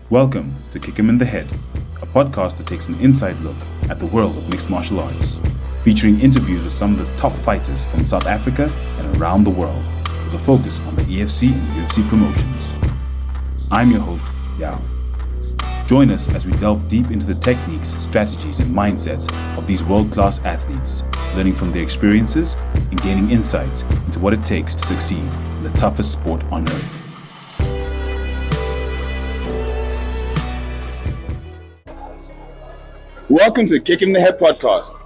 Welcome to Kick 'Em in the Head, a podcast that takes an inside look at the world of mixed martial arts, featuring interviews with some of the top fighters from South Africa and around the world, with a focus on the EFC and UFC promotions. I'm your host, Yao. Join us as we delve deep into the techniques, strategies, and mindsets of these world-class athletes, learning from their experiences and gaining insights into what it takes to succeed in the toughest sport on earth. Welcome to Kick in the Head podcast.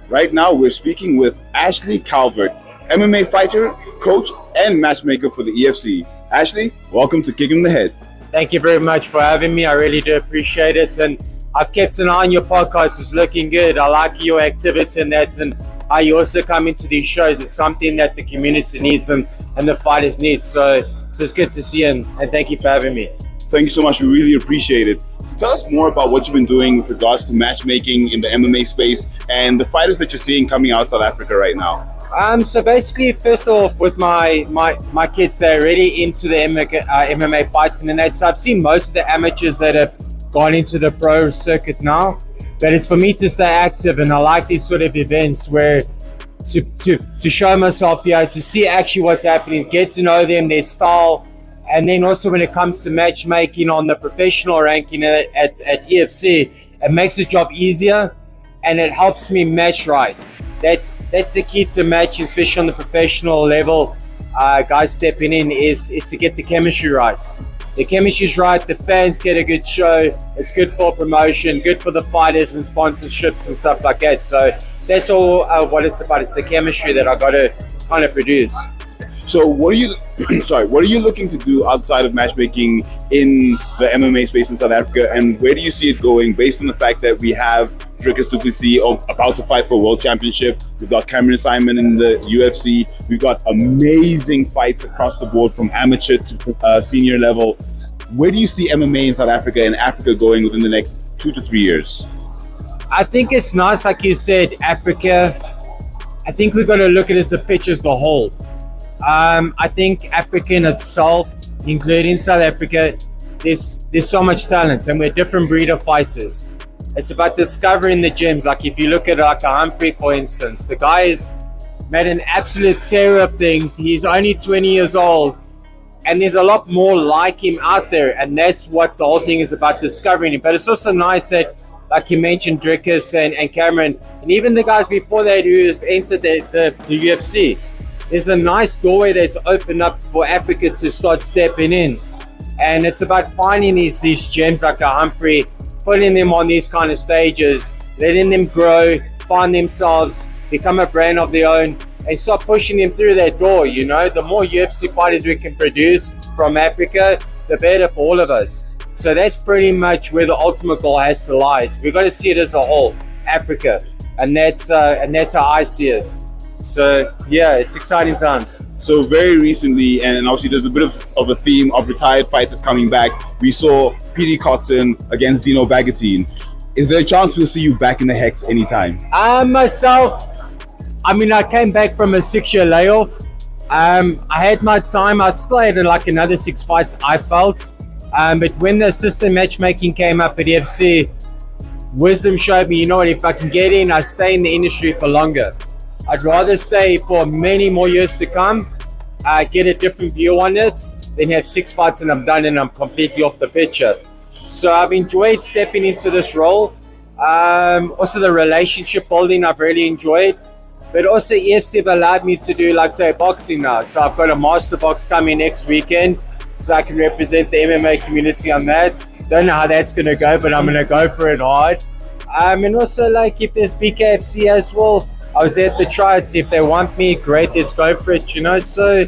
Right now, we're speaking with Ashley Calvert, MMA fighter, coach, and matchmaker for the EFC. Ashley, welcome to Kick in the Head. Thank you very much for having me. I really do appreciate it. And I've kept an eye on your podcast. It's looking good. I like your activity and that, and how you also come into these shows. It's something that the community needs and the fighters need. So it's good to see you, and thank you for having me. Thank you so much. We really appreciate it. So tell us more about what you've been doing with regards to matchmaking in the MMA space and the fighters that you're seeing coming out of South Africa right now. So basically, first off, with my kids, they're already into the MMA fighting and that. So I've seen most of the amateurs that have gone into the pro circuit now. But it's for me to stay active, and I like these sort of events where to show myself, to see actually what's happening, get to know them, their style. And then also when it comes to matchmaking on the professional ranking at EFC, it makes the job easier and it helps me match right. That's the key to matching, especially on the professional level. Guys stepping in is to get the chemistry right. The chemistry's right, the fans get a good show, it's good for promotion, good for the fighters and sponsorships and stuff like that. So that's all what it's about. It's the chemistry that I got to kind of produce. So what are you looking to do outside of matchmaking in the MMA space in South Africa, and where do you see it going based on the fact that we have Dricus du Plessis about to fight for a world championship? We've got Cameron Simon in the UFC. We've got amazing fights across the board from amateur to senior level. Where do you see MMA in South Africa and Africa going within the next 2 to 3 years? I think it's nice, like you said, Africa. I think we've got to look at it as the picture as the whole. I think Africa in itself, including South Africa, there's so much talent, and we're a different breed of fighters. It's about discovering the gems. Like if you look at like a Humphrey, for instance, the guy has made an absolute terror of things. He's only 20 years old, and there's a lot more like him out there, and that's what the whole thing is about, discovering him. But it's also nice that, like you mentioned, Dricus and Cameron, and even the guys before that who have entered the UFC. There's a nice doorway that's opened up for Africa to start stepping in. And it's about finding these gems like a Humphrey, putting them on these kind of stages, letting them grow, find themselves, become a brand of their own, and start pushing them through that door. The more UFC fighters we can produce from Africa, the better for all of us. So that's pretty much where the ultimate goal has to lie. So we've got to see it as a whole, Africa. And that's how I see it. So yeah, it's exciting times. So very recently, and obviously there's a bit of a theme of retired fighters coming back. We saw P.D. Cotson against Dino Bagatine. Is there a chance we'll see you back in the Hex anytime? Myself, I came back from a 6-year layoff. I had my time. I still had like another 6 fights, I felt. But when the assistant matchmaking came up at EFC, wisdom showed me, if I can get in, I stay in the industry for longer. I'd rather stay for many more years to come, get a different view on it, than have 6 fights and I'm done and I'm completely off the picture. So I've enjoyed stepping into this role. Also the relationship building I've really enjoyed. But also EFC have allowed me to do, like say, boxing now. So I've got a master box coming next weekend, so I can represent the MMA community on that. Don't know how that's going to go, but I'm going to go for it hard. And also like if there's BKFC as well, I was there at the tryouts. If they want me, great, let's go for it, So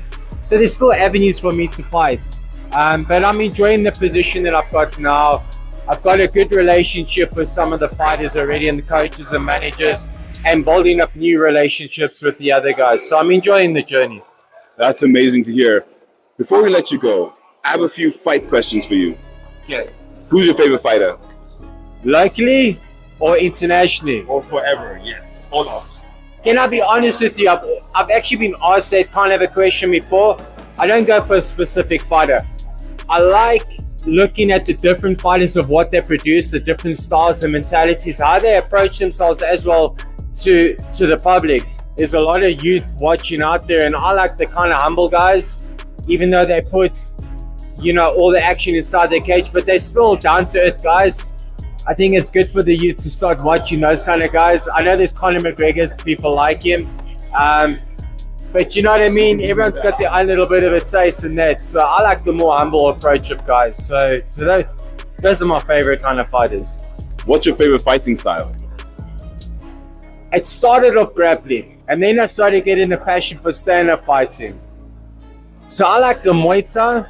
there's still avenues for me to fight. But I'm enjoying the position that I've got now. I've got a good relationship with some of the fighters already and the coaches and managers, and building up new relationships with the other guys. So I'm enjoying the journey. That's amazing to hear. Before we let you go, I have a few fight questions for you. Okay. Who's your favorite fighter? Locally or internationally? Or forever, yes. Can I be honest with you? I've actually been asked that kind of a question before. I don't go for a specific fighter. I like looking at the different fighters of what they produce, the different styles and mentalities, how they approach themselves as well to the public. There's a lot of youth watching out there, and I like the kind of humble guys, even though they put, all the action inside their cage, but they're still down to earth guys. I think it's good for the youth to start watching those kind of guys. I know there's Conor McGregor's, people like him, but you know what I mean? Everyone's got their own little bit of a taste in that. So I like the more humble approach of guys. So those are my favorite kind of fighters. What's your favorite fighting style? It started off grappling, and then I started getting a passion for stand-up fighting. So I like the Muay Thai,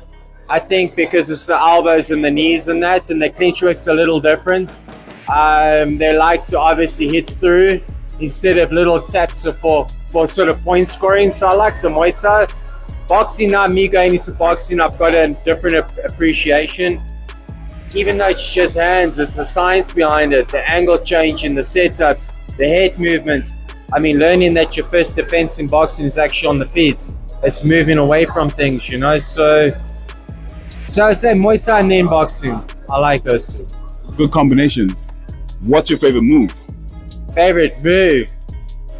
I think, because it's the elbows and the knees and that, and the clinch work's a little different. They like to obviously hit through instead of little taps for sort of point scoring. So I like the Muay Thai. Boxing now, me going into boxing, I've got a different appreciation. Even though it's just hands, there's the science behind it, the angle changing, the setups, the head movements. I mean, learning that your first defense in boxing is actually on the feet. It's moving away from things, So I'd say Muay Thai and then boxing. I like those two. Good combination. What's your favorite move? Favorite move?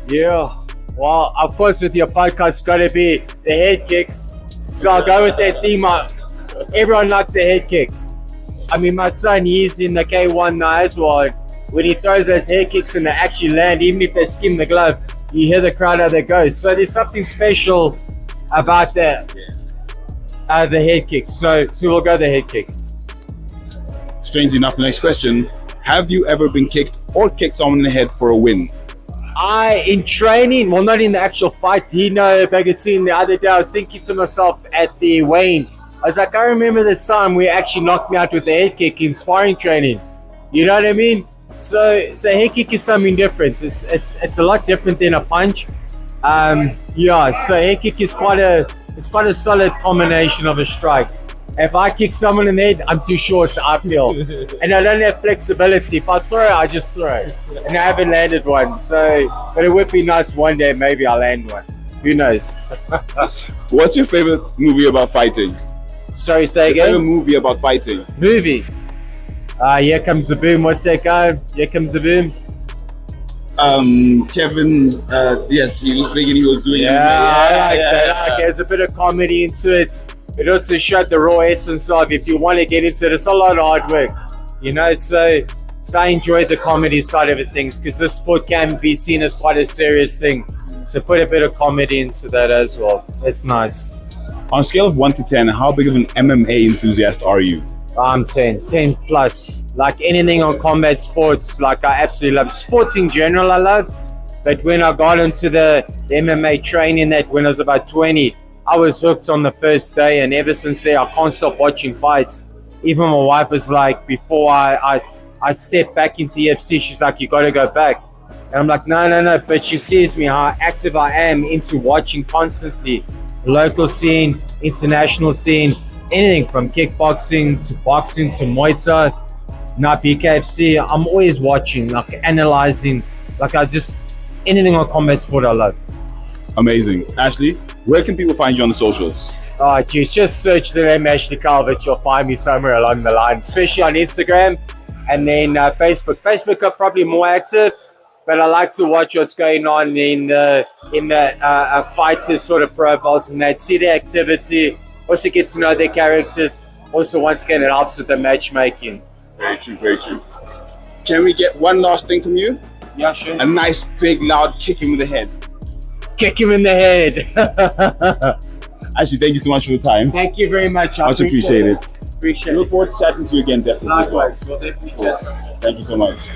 Yeah. Well, of course, with your podcast, it's got to be the head kicks. So I'll go with that theme. Everyone likes a head kick. I mean, my son, he's in the K1 now as well. When he throws those head kicks and they actually land, even if they skim the glove, you hear the crowd how they go. So there's something special about that. The head kick. So we'll go the head kick. Strangely enough, the next question. Have you ever been kicked or kicked someone in the head for a win? In training, well, not in the actual fight, Dino Bagatine, the other day, I was thinking to myself at the weigh-in, I was like, I remember this time we actually knocked me out with the head kick in sparring training. You know what I mean? So head kick is something different. It's a lot different than a punch. So head kick is quite a solid combination of a strike. If I kick someone in the head, I'm too short to uphill. And I don't have flexibility. If I throw it, I just throw it. And I haven't landed one. But it would be nice one day, maybe I'll land one. Who knows? What's your favorite movie about fighting? Sorry, say Your favorite again? movie about fighting? Movie. Here Comes the Boom. What's that guy? Here Comes the Boom. Kevin, yes, he was big and he was doing Yeah, I like that. Okay, there's a bit of comedy into it. It also showed the raw essence of, if you want to get into it, it's a lot of hard work, so I enjoyed the comedy side of it, things, because this sport can be seen as quite a serious thing. So put a bit of comedy into that as well. It's nice. On a scale of 1 to 10, how big of an MMA enthusiast are you? I'm 10 plus. Like anything on combat sports, like I absolutely love. Sports in general I love, but when I got into the MMA training, that when I was about 20, I was hooked on the first day, and ever since there, I can't stop watching fights. Even my wife was like, before I'd step back into EFC, she's like, you got to go back. And I'm like, no. But she sees me, how active I am into watching constantly. Local scene, international scene, anything from kickboxing to boxing to Muay Thai, not BKFC. I'm always watching, like analyzing, anything on combat sport I love. Amazing. Ashley, where can people find you on the socials? Oh, geez, just search the name Ashley Calvert. You'll find me somewhere along the line, especially on Instagram and then Facebook. Facebook are probably more active, but I like to watch what's going on in the fighters' sort of profiles and that. See their activity, also get to know their characters. Also, once again, it helps with the matchmaking. Very true, very true. Can we get one last thing from you? Yeah, sure. A nice, big, loud kick him in the head. Kick him in the head. Ashley, thank you so much for the time. Thank you very much. Much appreciated. Appreciate it. Look forward to chatting to you again, definitely. Likewise. We'll definitely chat. Thank you so much.